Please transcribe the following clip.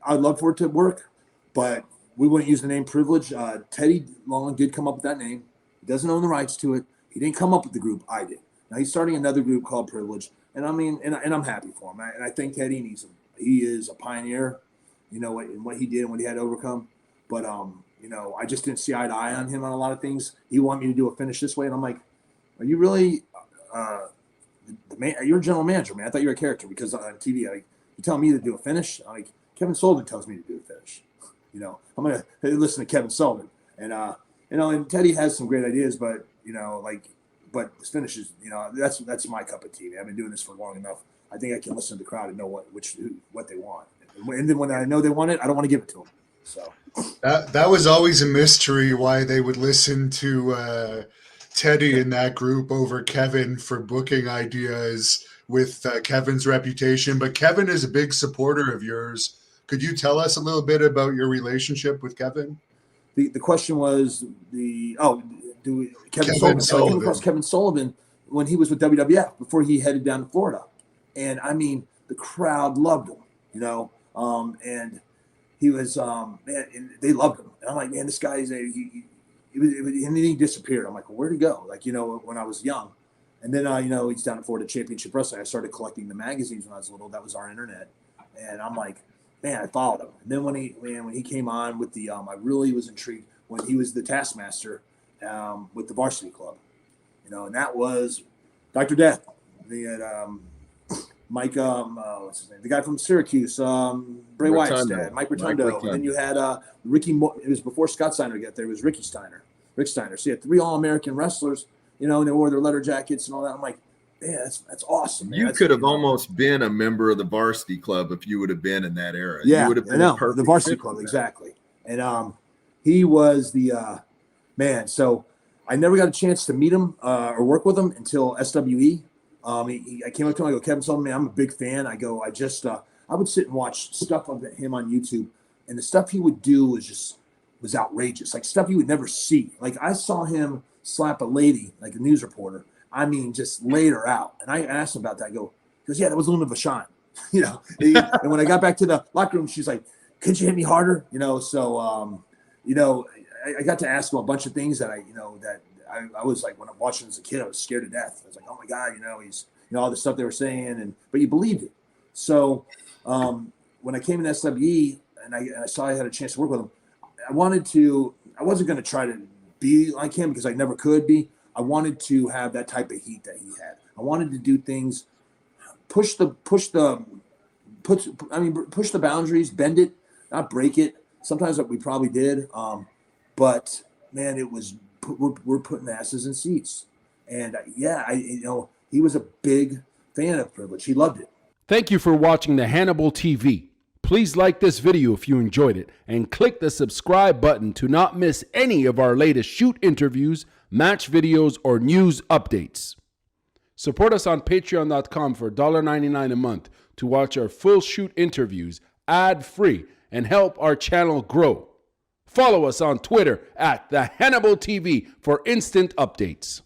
I'd love for it to work, but we wouldn't use the name Privilege. Teddy Long did come up with that name. He doesn't own the rights to it. He didn't come up with the group. I did. Now he's starting another group called Privilege, and I mean, and I'm happy for him. And I think Teddy needs him. He is a pioneer, in what he did and what he had to overcome. But I just didn't see eye to eye on him on a lot of things. He wanted me to do a finish this way, and I'm like, are you really you're a general manager, man? I thought you were a character because on TV, you tell me to do a finish. Kevin Sullivan tells me to do a finish. I'm gonna listen to Kevin Sullivan, and and Teddy has some great ideas, but but this finish is, that's my cup of tea. Man. I've been doing this for long enough. I think I can listen to the crowd and know what they want, and then when I know they want it, I don't want to give it to them. So that was always a mystery why they would listen to Teddy in that group over Kevin for booking ideas with Kevin's reputation. But Kevin is a big supporter of yours. Could you tell us a little bit about your relationship with Kevin? The question was Kevin Sullivan. So I came across Kevin Sullivan when he was with WWF before he headed down to Florida, and I mean the crowd loved him, and he was man, and they loved him. And I'm like, man, this guy is and then he disappeared. I'm like, well, where'd he go? When I was young, and then he's down at Florida Championship Wrestling. I started collecting the magazines when I was little. That was our internet, and I'm like, man, I followed him. And then when he came on with the, I really was intrigued when he was the Taskmaster with the Varsity Club, and that was Dr. Death. They had Mike, what's his name? The guy from Syracuse, Bray Wyatt's dad, Mike Rotundo. And then you had Ricky. It was before Scott Steiner got there. It was Rick Steiner. So you had 3 All-American wrestlers, and they wore their leather jackets and all that. I'm like, yeah, that's awesome, man. You could have almost been a member of the Varsity Club if you would have been in that era. Yeah, you would have been the Varsity Club, exactly. And he was the man. So I never got a chance to meet him or work with him until SWE. I came up to him. I go, Kevin Sullivan, man, I'm a big fan. I go, I would sit and watch stuff of him on YouTube, and the stuff he would do was outrageous, like stuff you would never see. Like I saw him slap a lady, like a news reporter. I mean, just laid her out. And I asked him about that. He goes, yeah, that was Luna Vachon. And when I got back to the locker room, she's like, could you hit me harder? So, I got to ask him a bunch of things that I was like, when I'm watching as a kid, I was scared to death. I was like, oh my God, he's, all the stuff they were saying, but you believed it. So when I came in SWE and I saw I had a chance to work with him, I wasn't going to try to be like him because I never could be. I wanted to have that type of heat that he had. I wanted to do things, push the boundaries, bend it, not break it. Sometimes we probably did, but man, it was we're putting asses in seats. And he was a big fan of Privilege. He loved it. Thank you for watching the Hannibal TV. Please like this video if you enjoyed it and click the subscribe button to not miss any of our latest shoot interviews, match videos, or news updates. Support us on patreon.com for $1.99 a month to watch our full shoot interviews ad-free and help our channel grow. Follow us on Twitter at the Hannibal TV for instant updates.